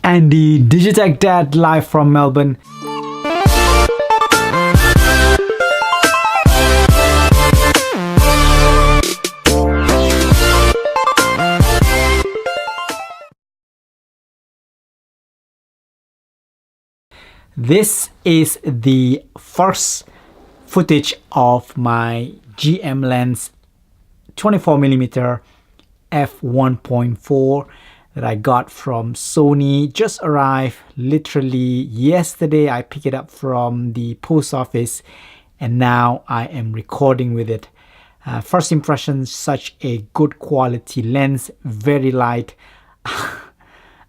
Andy, Digitech Dad, live from Melbourne. This is the first footage of my GM Lens 24mm F1.4 that I got from Sony. Just arrived literally yesterday. I picked it up from the post office and now I am recording with it. First impression, such a good quality lens, very light. I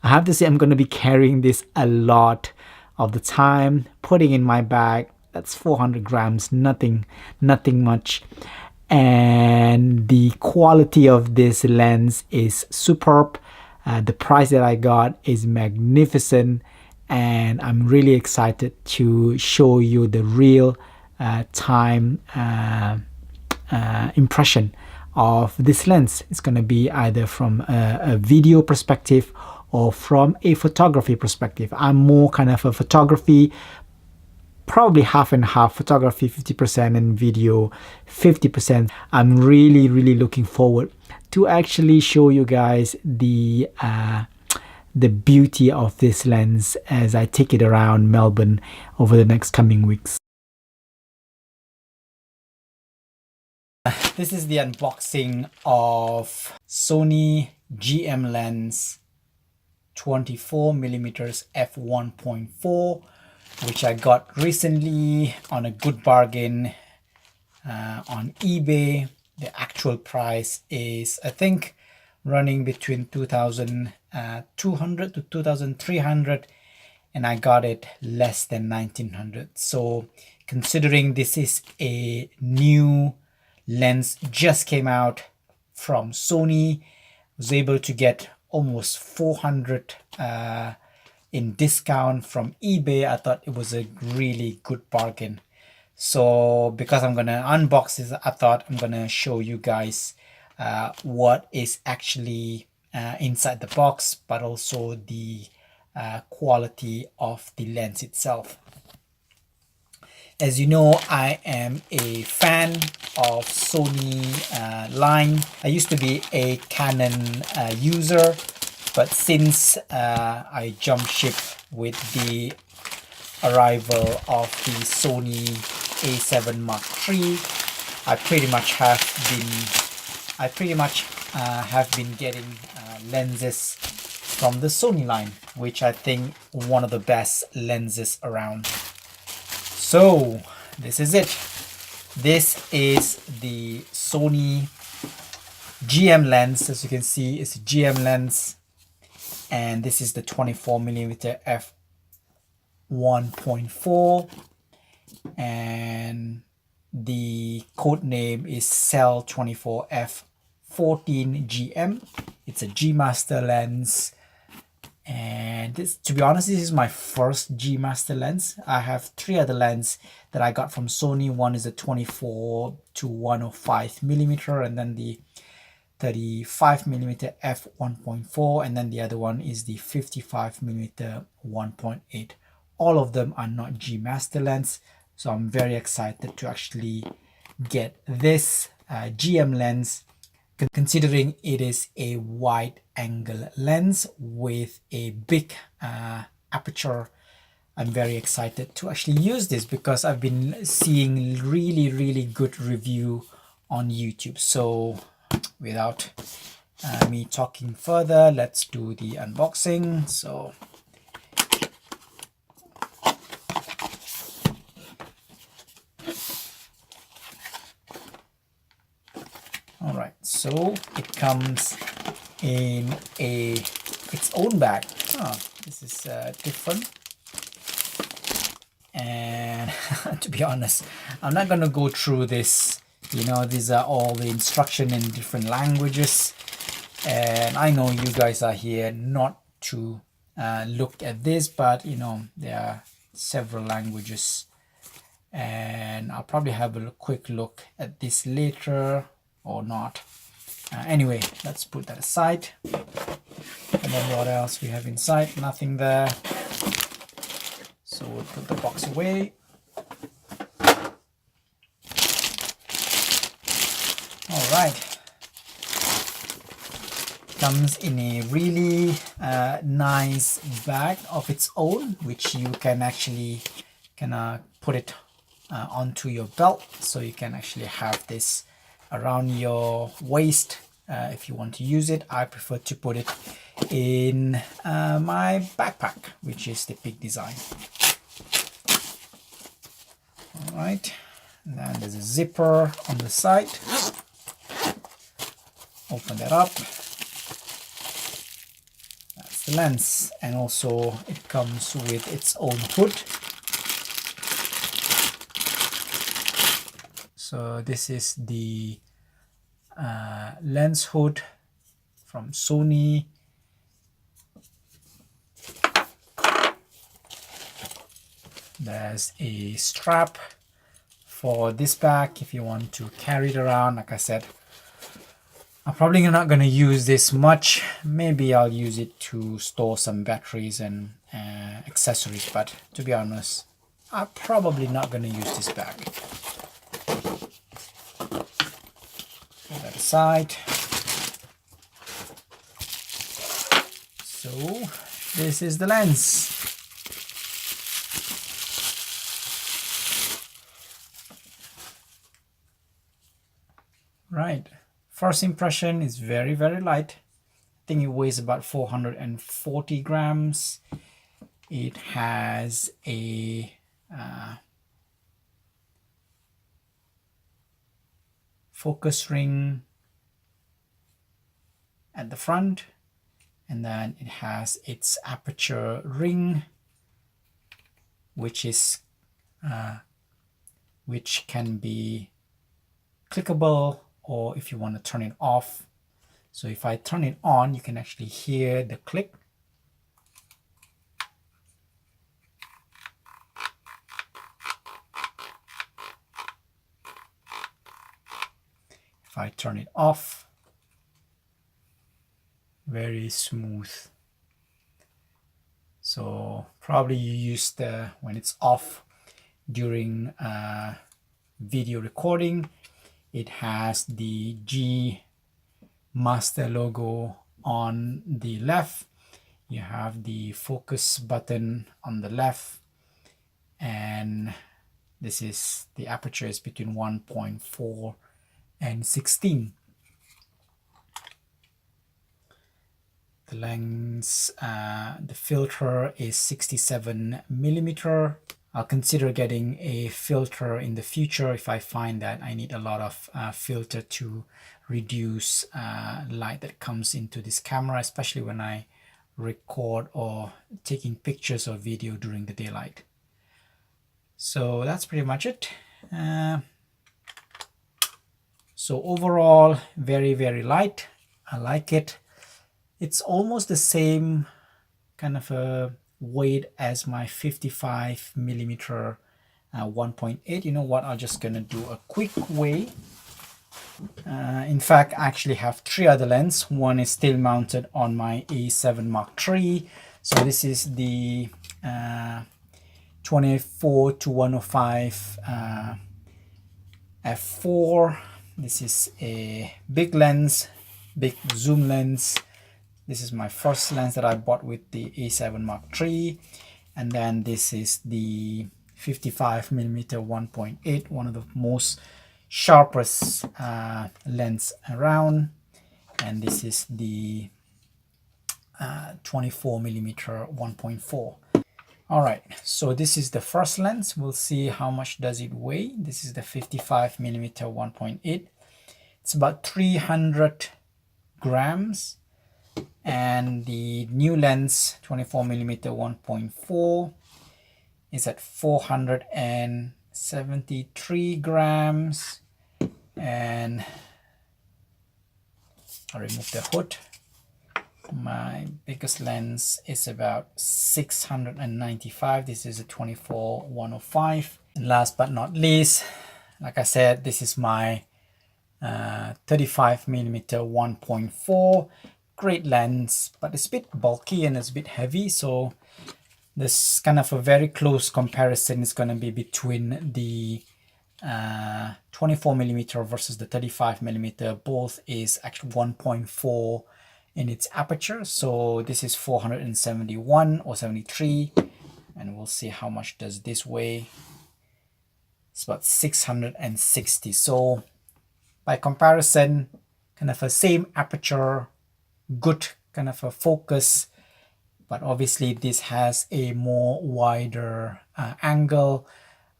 have to say I'm going to be carrying this a lot of the time, putting in my bag. That's 400 grams, nothing much. And the quality of this lens is superb. The price that I got is magnificent, and I'm really excited to show you the real time impression of this lens. It's going to be either from a video perspective or from a photography perspective. I'm more kind of a photography, probably half and half, photography 50% and video 50%. I'm really looking forward to actually show you guys the beauty of this lens as I take it around Melbourne over the next coming weeks. This is the unboxing of Sony GM Lens 24mm F1.4, which I got recently on a good bargain on eBay. The actual price is, I think, running between 2,200 to 2,300, and I got it less than 1,900. So considering this is a new lens, just came out from Sony, was able to get almost 400 in discount from eBay. I thought it was a really good bargain. So because I'm gonna unbox this, I thought I'm gonna show you guys what is actually inside the box, but also the quality of the lens itself. As you know, I am a fan of Sony line. I used to be a Canon user, but since I jumped ship with the arrival of the Sony A7 Mark III, I pretty much have been getting lenses from the Sony line, which I think one of the best lenses around. So this is it. This is the Sony GM lens. As you can see, it's a GM lens, and this is the 24mm f1.4, and the code name is Cell 24F14GM. It's a G Master lens, and this, to be honest, this is my first G Master lens. I have 3 other lenses that I got from Sony. One is a 24 to 105mm, and then the 35mm f1.4, and then the other one is the 55mm 1.8. All of them are not G Master lens, so I'm very excited to actually get this GM lens, considering it is a wide angle lens with a big aperture. I'm very excited to actually use this because I've been seeing really good review on YouTube. So without me talking further, let's do the unboxing. So all right, so it comes in its own bag. This is different. And to be honest, I'm not going to go through this. You know, these are all the instruction in different languages, and I know you guys are here not to look at this, but you know, there are several languages, and I'll probably have a quick look at this later or not. Anyway, let's put that aside. And then what else we have inside? Nothing there. So we'll put the box away. All right. Comes in a really nice bag of its own, which you can actually put it onto your belt, so you can actually have this around your waist if you want to use it. I prefer to put it in my backpack, which is the big design. All right, and then there's a zipper on the side. Open that up. That's the lens, and also it comes with its own hood. So this is the lens hood from Sony. There's a strap for this bag if you want to carry it around. Like I said, I'm probably not going to use this much. Maybe I'll use it to store some batteries and accessories, but to be honest, I'm probably not going to use this bag. Put that aside. So this is the lens. Right. First impression is very, very light. I think it weighs about 440 grams. It has a focus ring at the front, and then it has its aperture ring, which can be clickable, or if you want to turn it off. So if I turn it on, you can actually hear the click. If I turn it off, very smooth. So probably you use when it's off during video recording. It has the G Master logo on the left. You have the focus button on the left, and this is the aperture is between 1.4 and 16. The lens, the filter is 67mm. I'll consider getting a filter in the future if I find that I need a lot of filter to reduce light that comes into this camera, especially when I record or taking pictures or video during the daylight. So that's pretty much it. So overall, very, very light. I like it. It's almost the same kind of a weight as my 55mm 1.8. You know what, I'm just gonna do a quick weigh. In fact, I actually have 3 other lenses. One is still mounted on my A7 Mark III. So this is the 24-105 f4. This is a big lens, big zoom lens. This is my first lens that I bought with the A7 Mark III. And then this is the 55mm 1.8, one of the most sharpest lens around. And this is the 24mm 1.4. All right, so this is the first lens. We'll see how much does it weigh. This is the 55mm 1.8. It's about 300 grams. And the new lens 24mm 1.4 is at 473 grams. And I'll remove the hood. My biggest lens is about 695. This is a 24-105. And last but not least, like I said, this is my 35mm 1.4. great lens, but it's a bit bulky and it's a bit heavy. So this kind of a very close comparison is going to be between the 24mm versus the 35mm. Both is actually 1.4 in its aperture. So this is 471 or 73, and we'll see how much does this weigh. It's about 660. So by comparison, kind of a same aperture, good kind of a focus, but obviously this has a more wider angle.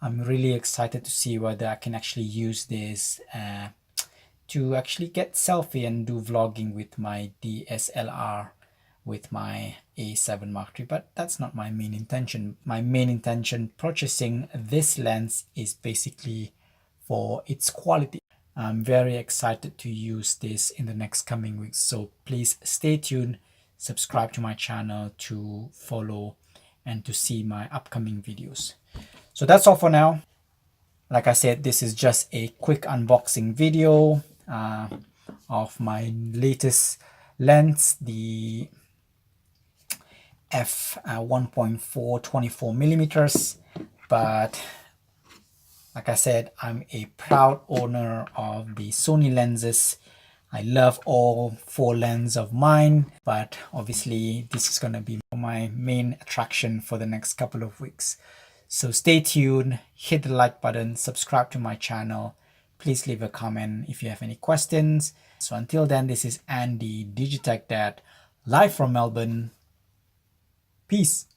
I'm really excited to see whether I can actually use this to actually get selfie and do vlogging with my DSLR with my A7 Mark III, but that's not my main intention. My main intention purchasing this lens is basically for its quality. I'm very excited to use this in the next coming weeks, so please stay tuned, subscribe to my channel to follow and to see my upcoming videos. So that's all for now. Like I said, this is just a quick unboxing video of my latest lens, the F1.4 24mm. But like I said, I'm a proud owner of the Sony lenses. I love all 4 lenses of mine, but obviously this is going to be my main attraction for the next couple of weeks. So stay tuned, hit the like button, subscribe to my channel. Please leave a comment if you have any questions. So until then, this is Andy, Digitech Dad, live from Melbourne. Peace.